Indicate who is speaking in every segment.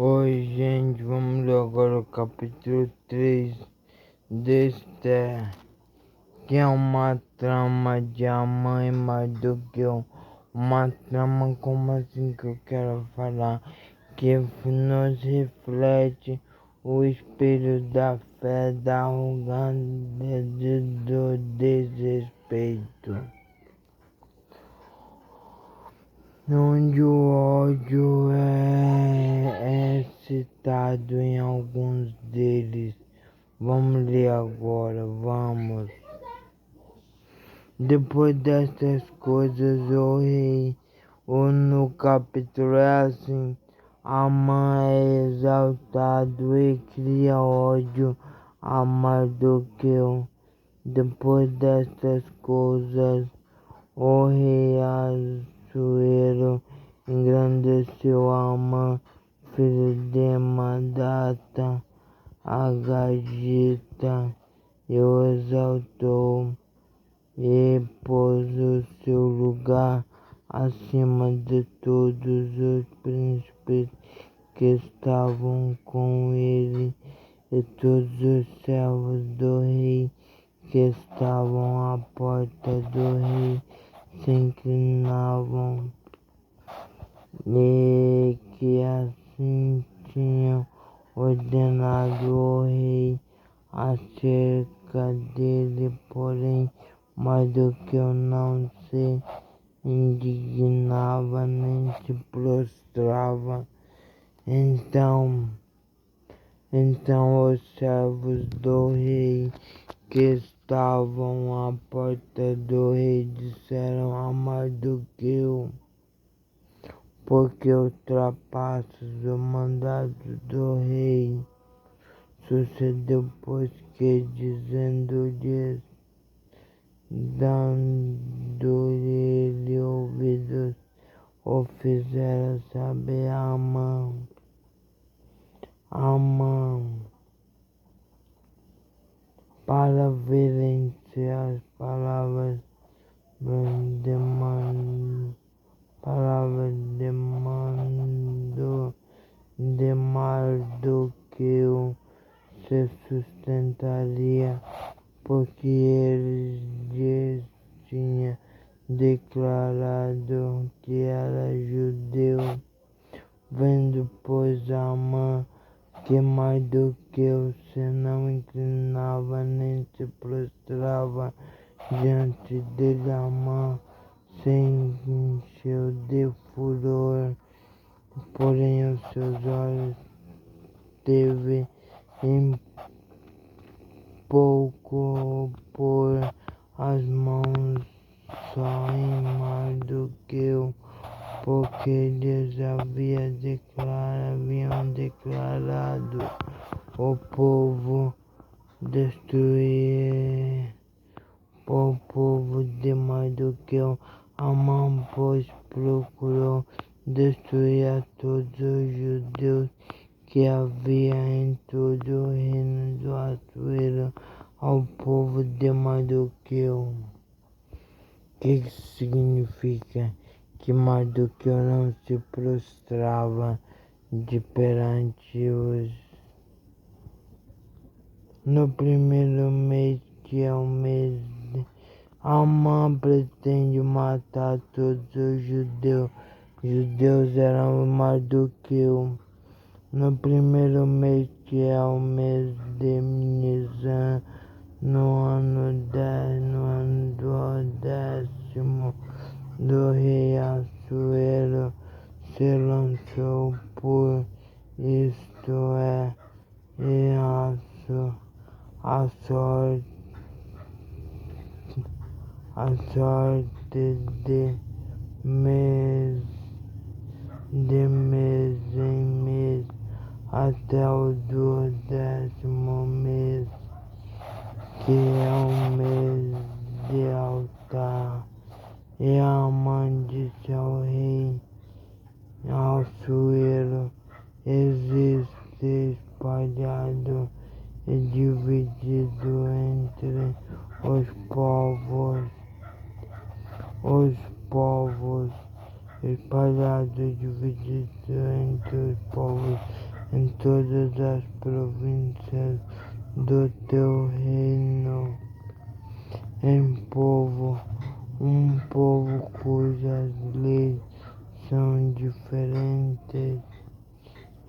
Speaker 1: Oi, gente, vamos ler agora o capítulo 3 deste, que é uma trama de amar mais do que uma trama, como assim que eu quero falar, que nos reflete o espelho da fé, da arrogância e do desrespeito. Onde o ódio é citado em alguns deles. Vamos ler agora, vamos. Depois destas coisas, o rei, ou no capítulo é assim, Amã é exaltado e cria ódio a Mardoqueu. Depois destas coisas, o rei Assuero engrandeceu Amã, filho de Mandata, Agagita, e o exaltou e pôs o seu lugar acima de todos os príncipes que estavam com ele, e todos os servos do rei que estavam à porta do rei se inclinavam, e que assim tinham ordenado o rei acerca dele, porém Mardoqueu não se indignava nem se prostrava. Então os servos do rei que estavam à porta do rei disseram a Mardoqueu: porque ultrapassas o mandado do rei? Sucedeu, pois, que dizendo-lhes, dando-lhe ouvidos, o fizera saber a Amã, para verem se as palavras de Mardoqueu se sustentaria, porque ele lhes tinha declarado que era judeu. Vendo, pois, Amã que Mardoqueu se não inclinava nem se prostrava diante dele, Amã se encheu de furor, porém os seus olhos teve em pouco pôr as mãos só em Mardoqueu, porque lhes haviam declarado o povo destruir o povo de Mardoqueu. Amã, pois, procurou destruir a todos os judeus que havia em todo o reino do Assuero ao povo de Mardoqueu. Que significa que Mardoqueu não se prostrava perante os. No primeiro mês, que é o mês de Amã, pretende matar todos os judeus. Judeus eram Mardoqueu. No primeiro mês, que é o mês de Nisan, no ano 10, no ano do 10º do rei Assuero, se lançou por isto é, e a sorte de mês em mês, até o do 10º mês, que é o mês de altar. E Amã disse ao rei Assuero: existe espalhado e dividido entre os povos, espalhado e dividido entre os povos em todas as províncias do teu reino, um povo cujas leis são diferentes,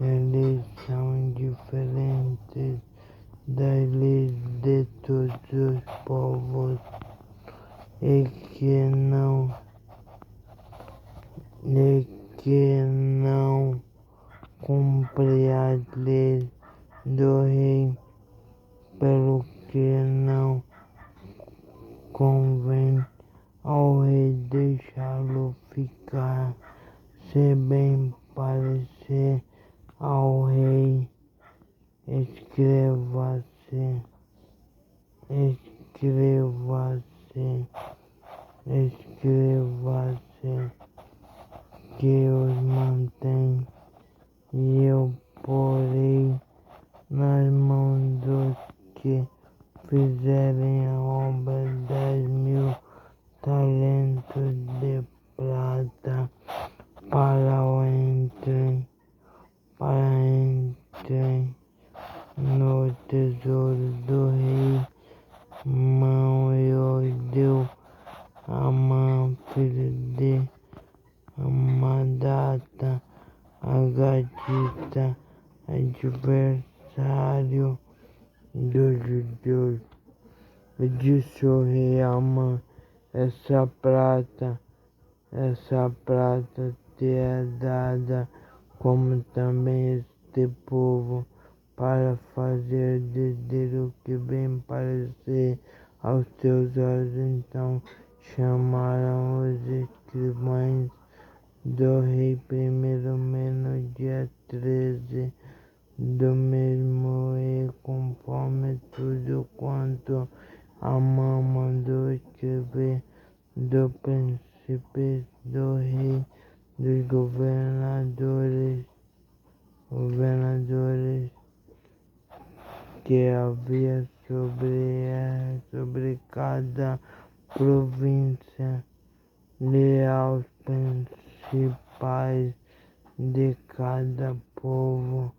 Speaker 1: leis são diferentes das leis de todos os povos, e que não cumpre as leis do rei, pelo que não convém ao rei deixá-lo ficar, se bem parecer ao rei. Escreva-se que os mantém, e eu porei nas mãos dos que fizerem a obra 10.000 talentos de prata para entrem no tesouro do rei. Eu deu Amã, filho de Amadata, Agatita, adversário dos judeus. Disse o rei Amã: essa prata te é dada, como também este povo, para fazer dizer o que bem parecer aos teus olhos. Então chamaram os escrivães do rei primeiro no dia 13 do mesmo, e conforme tudo quanto Amã mandou escrever, do príncipe do rei, dos governadores que havia sobre cada província, e aos principais de cada povo,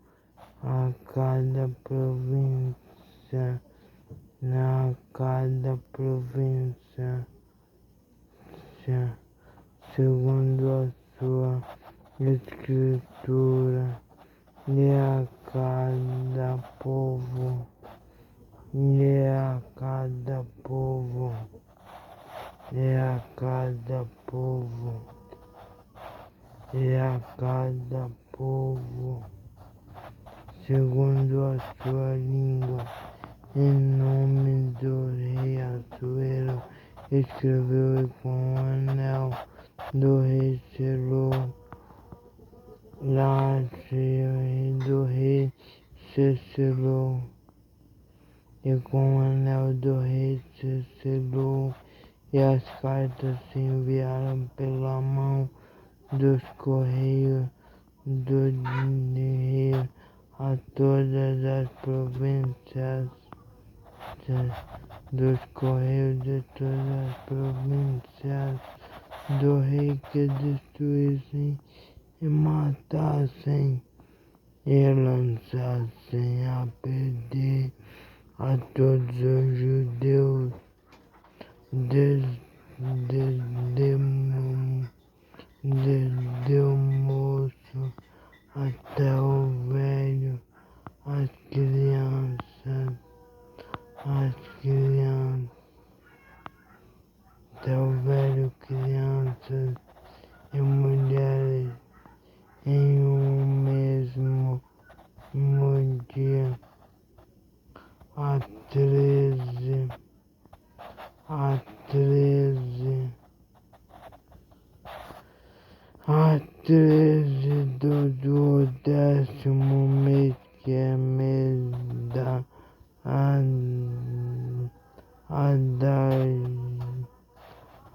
Speaker 1: a cada província, segundo a sua escritura, e a cada povo, e a cada povo, e a cada povo, e a cada povo, segundo a sua língua, em nome do rei Assuero, escreveu, e com o anel do rei selou. Lá do rei se selou, e com o anel do rei se selou, e as cartas se enviaram pela mão dos correios do rei a todas as províncias, dos correios de todas as províncias do rei, que destruíssem e matassem e lançassem a perder a todos os judeus, desde o moço até o velho, as crianças, até o velho, crianças e mulheres, em um mesmo dia. A 13 do 10º mês, que é mês da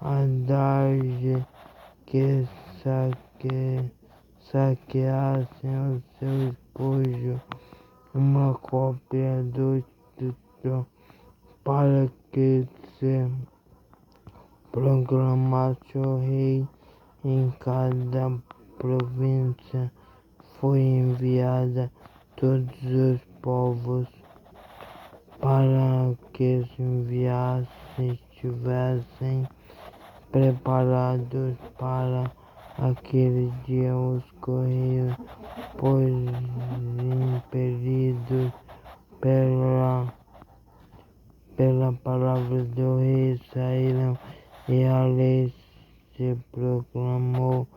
Speaker 1: Adarje, que saqueassem o seu esposo, uma cópia do título, para que se proclamasse o rei em cada província. Foi enviada todos os povos, para que se enviassem estivessem preparados para aquele dia os correios, pois impelidos pela palavra do rei saíram, e a lei se proclamou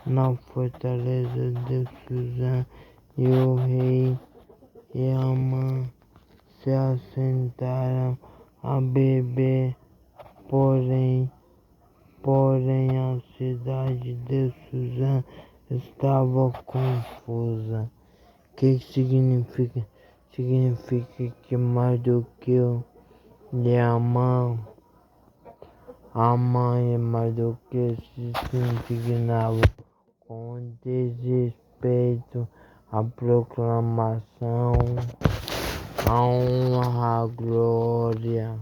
Speaker 1: na fortaleza de Suzã, e o rei e Amã se assentaram a beber, porém a cidade de Suzã estava confusa. O que significa? Significa que Mardoqueu e Amã e Mardoqueu se indignavam com desrespeito à proclamação, à honra, à glória.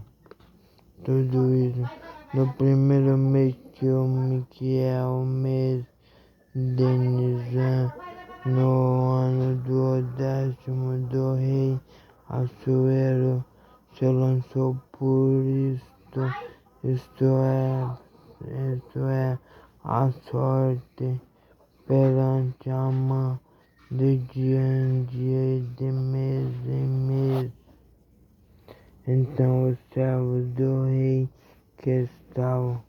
Speaker 1: Tudo isso no primeiro mês que é o mês de Nisan, no ano do 10º do rei Assuero, se lançou por isto é, a sorte perante Amã, de dia em dia e de mês em mês. Então os servos do rei que estavam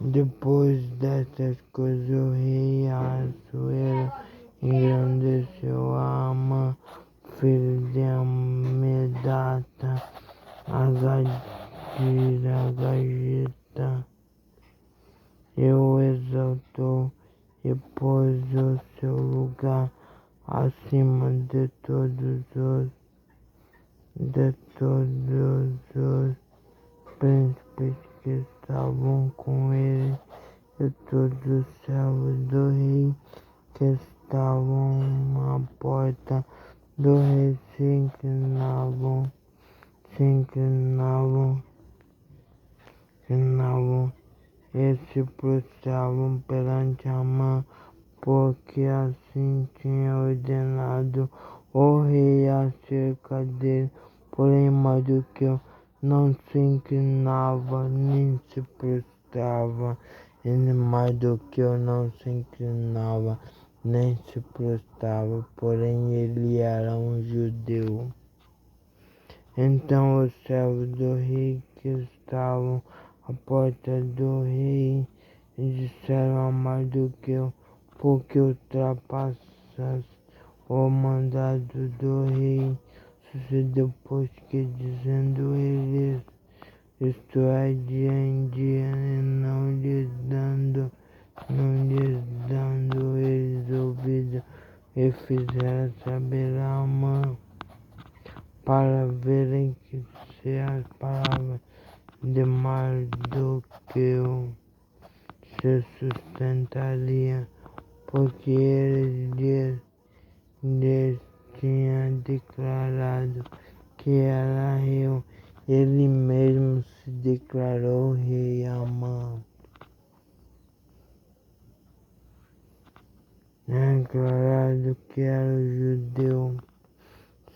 Speaker 1: depois destas coisas, o rei Assuero engrandeceu a Amã, filho de Amedata, Agagita, e o exaltou e pôs o seu lugar acima de todos os príncipes que estavam com ele, e todos os servos do rei que estavam à porta do rei se inclinavam e se prostravam perante Amã, porque assim tinha ordenado o rei acerca dele. Porém Mardoqueu não se inclinava nem se prostrava, e Mardoqueu não se inclinava nem se prostrava, porém ele era um judeu. Então os servos do rei que estavam à porta do rei disseram a Mardoqueu: por que ultrapassas o mandado do rei? Sucedeu, pois, que dizendo eles, isto é, dia em dia, e não lhes dando eles ouvido, e fizeram saber a Amã, para verem que se as palavras de Mardoqueu se sustentariam, porque ele lhes tinha declarado que era rei. Ele mesmo se declarou rei. Amã declarado que era judeu.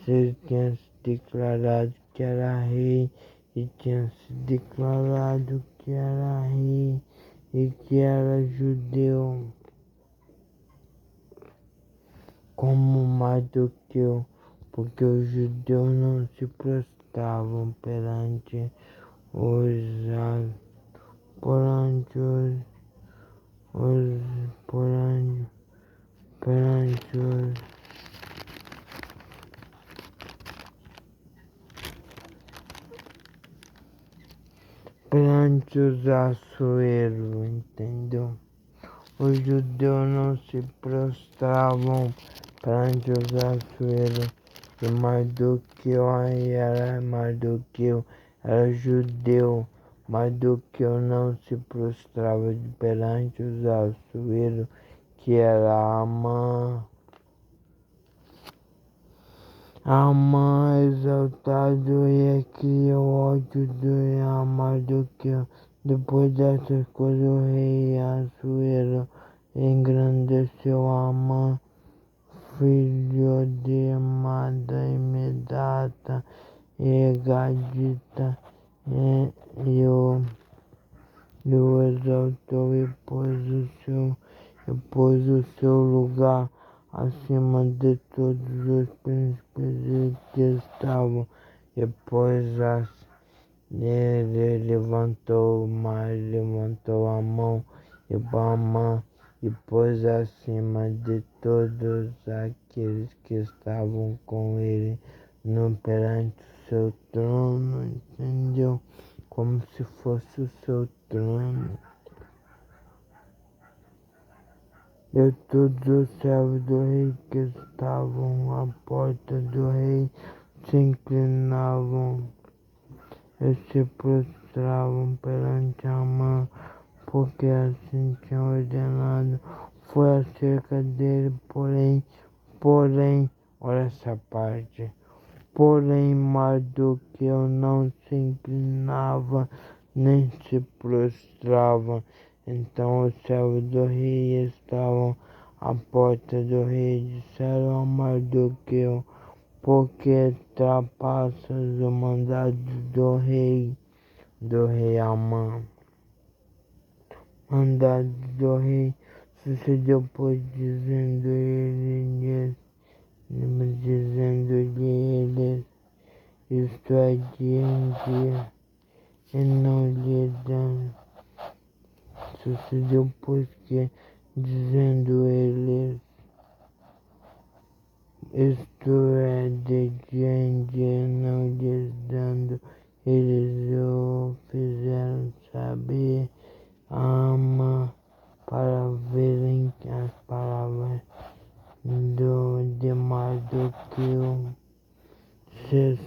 Speaker 1: Ele tinha se declarado que era rei, e tinha se declarado que era rei e que era judeu, como Mardoqueu, porque os judeus não se prostravam perante os assueros, entendeu? Os judeus não se prostravam perante os assueros, e Mardoqueu era judeu. Mardoqueu não se prostrava perante os assueros, que era Amã. Amã exaltado e criou ódio de Mardoqueu. Depois dessas coisas, o rei Assuero engrandeceu Amã, filho acima de todos os príncipes que estavam. Depois ele levantou a mão e Bama, e pôs acima de todos aqueles que estavam com ele no perante o seu trono, entendeu? Como se fosse o seu trono. E todos os servos do rei que estavam à porta do rei se inclinavam e se prostravam perante Amã, porque assim tinha ordenado. Foi acerca dele, porém, olha essa parte. Porém, Mardoqueu não se inclinava, nem se prostrava. Então os servos do rei estavam à porta do rei, disseram a Mardoqueu: por que ultrapassas o mandado do rei Amã? Mandado do rei sucedeu, pois, dizendo-lhe isto é dia em dia, e não lhe dão. Sucedeu, pois, que, dizendo eles, isto é de dia em dia, não lhes dando, eles o fizeram saber a Amã, para verem as palavras de Mardoqueu se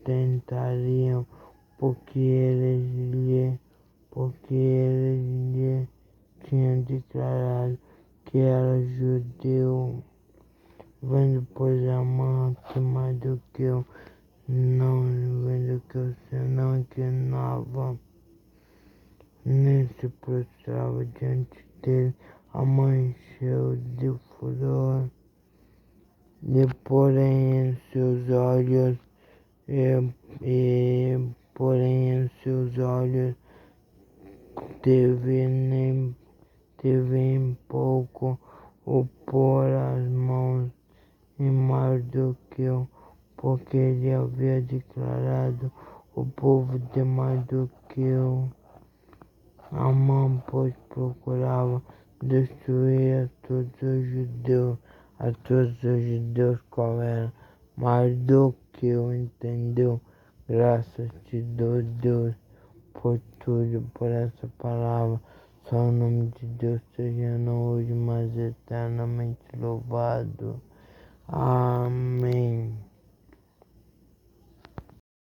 Speaker 1: sustentariam, porque eles lhe tinham declarado que era judeu. Vendo, pois, Amã que Mardoqueu se não inclinava, nem se prostrava diante dele, Amã encheu de furor, e porém em seus olhos, teve em pouco o pôr as mãos em Mardoqueu, porque ele havia declarado o povo de Mardoqueu. Amã, pois, procurava destruir a todos os judeus qual era Mardoqueu, entendeu? Graças te dou, Deus, por tudo, por essa palavra. Só o nome de Deus seja não hoje, mas eternamente louvado. Amém.